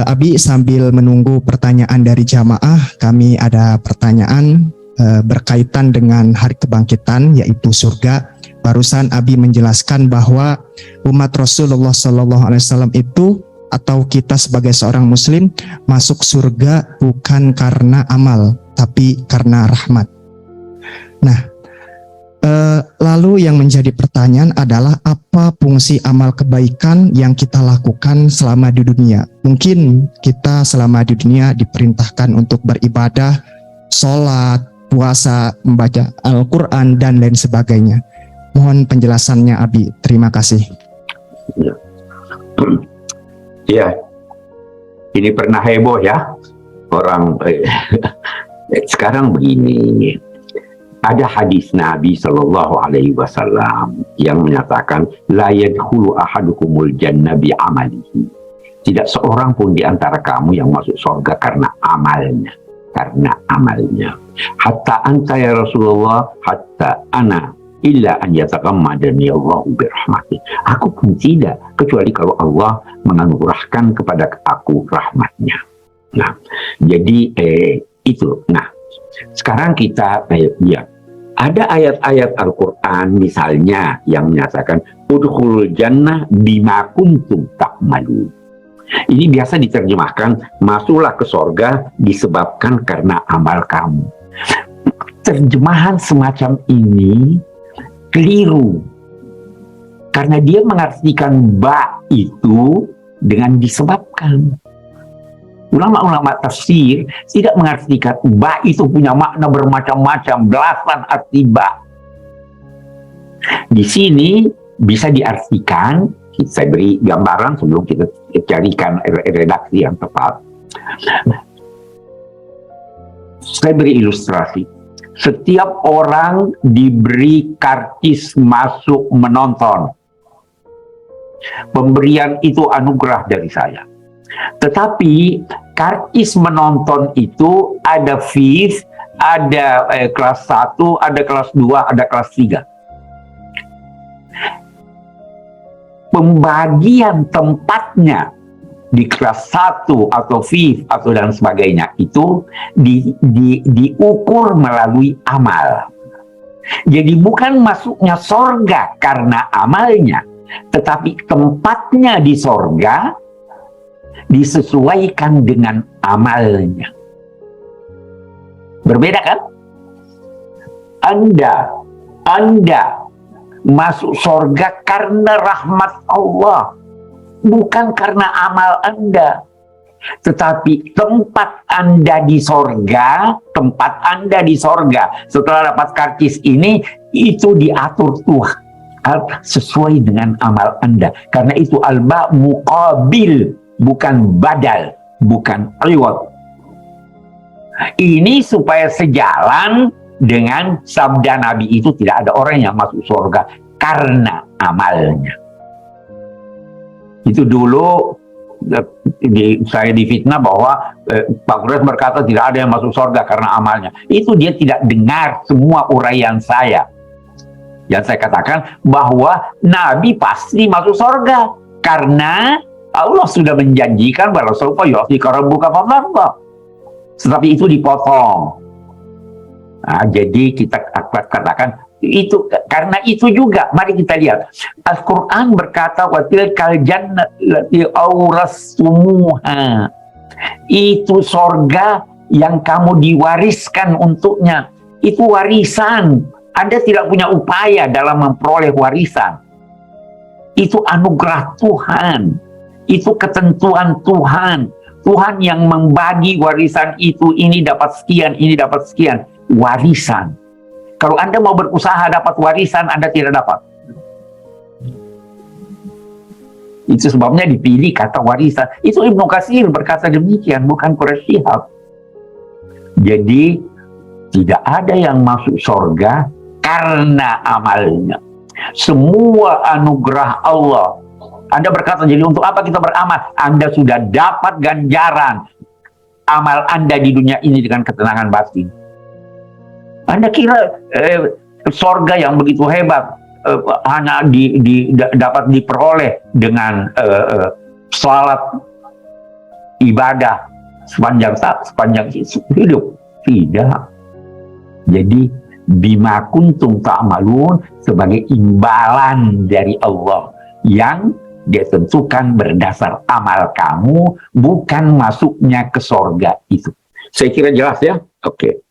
Abi, sambil menunggu pertanyaan dari jamaah, kami ada pertanyaan berkaitan dengan hari kebangkitan, yaitu surga. Barusan Abi menjelaskan bahwa umat Rasulullah SAW itu, atau kita sebagai seorang muslim, masuk surga bukan karena amal, tapi karena rahmat. Nah, lalu yang menjadi pertanyaan adalah apa fungsi amal kebaikan yang kita lakukan selama di dunia? Mungkin kita selama di dunia diperintahkan untuk beribadah, sholat, puasa, membaca Al-Quran, dan lain sebagainya. Mohon penjelasannya, Abi. Terima kasih. Ya, ini pernah heboh ya orang. Sekarang begini, ada hadis Nabi Shallallahu Alaihi Wasallam yang menyatakan la yadkhulu ahadukumul jannah bi amalihi. Tidak seorang pun di antara kamu yang masuk surga karena amalnya. Hatta anta ya Rasulullah, hatta ana illa an yataqammadani Allahu birahmati. Aku pun tidak, kecuali kalau Allah menganugerahkan kepada aku rahmatnya. Nah, jadi itu. Nah, sekarang kita ya, ada ayat-ayat Al-Quran misalnya yang menyatakan udkhulul jannah bima kuntum ta'malun. Ini biasa diterjemahkan masuklah ke sorga disebabkan karena amal kamu. Terjemahan semacam ini keliru, karena dia mengartikan ba itu dengan disebabkan. Ulama-ulama tafsir tidak mengartikan ba itu punya makna bermacam-macam, belasan arti ba. Di sini bisa diartikan, saya beri gambaran sebelum kita carikan redaksi yang tepat. Saya beri ilustrasi. Setiap orang diberi karcis masuk menonton. Pemberian itu anugerah dari saya. Tetapi karcis menonton itu ada fees, ada kelas 1, ada kelas 2, ada kelas 3. Pembagian tempatnya di kelas 1 atau fees atau dan sebagainya itu diukur melalui amal. Jadi bukan masuknya sorga karena amalnya, tetapi tempatnya di sorga disesuaikan dengan amalnya. Berbeda kan? Anda masuk sorga karena rahmat Allah, bukan karena amal Anda. Tetapi tempat Anda di sorga, setelah dapat karcis ini, itu diatur Tuhan sesuai dengan amal Anda. Karena itu alba muqabil, bukan badal, bukan reward. Ini supaya sejalan dengan sabda Nabi itu, tidak ada orang yang masuk surga karena amalnya. Itu dulu saya difitnah bahwa Pak Kures berkata tidak ada yang masuk surga karena amalnya. Itu dia tidak dengar semua uraian saya. Yang saya katakan bahwa Nabi pasti masuk surga karena Allah sudah menjanjikan bahwa sawfa yu'tika rabbuka fatarda. Tetapi itu dipotong. Nah, jadi kita katakan itu karena itu juga. Mari kita lihat Al-Quran berkata wa tilkal jannatu allati awrastumuha. Itu sorga yang kamu diwariskan untuknya. Itu warisan. Anda tidak punya upaya dalam memperoleh warisan. Itu anugerah Tuhan. Itu ketentuan Tuhan. Tuhan yang membagi warisan itu, ini dapat sekian, ini dapat sekian. Warisan. Kalau Anda mau berusaha dapat warisan, Anda tidak dapat. Itu sebabnya dipilih kata warisan. Itu Ibnu Katsir berkata demikian, bukan Quraisy Shihab. Jadi tidak ada yang masuk surga karena amalnya. Semua anugerah Allah. Anda berkata, jadi untuk apa kita beramal? Anda sudah dapat ganjaran amal Anda di dunia ini dengan ketenangan batin. Anda kira sorga yang begitu hebat hanya dapat diperoleh dengan salat ibadah sepanjang hidup. Tidak. Jadi bima kuntum ta'malun sebagai imbalan dari Allah yang ditentukan berdasar amal kamu, bukan masuknya ke sorga itu. Saya kira jelas ya? Oke.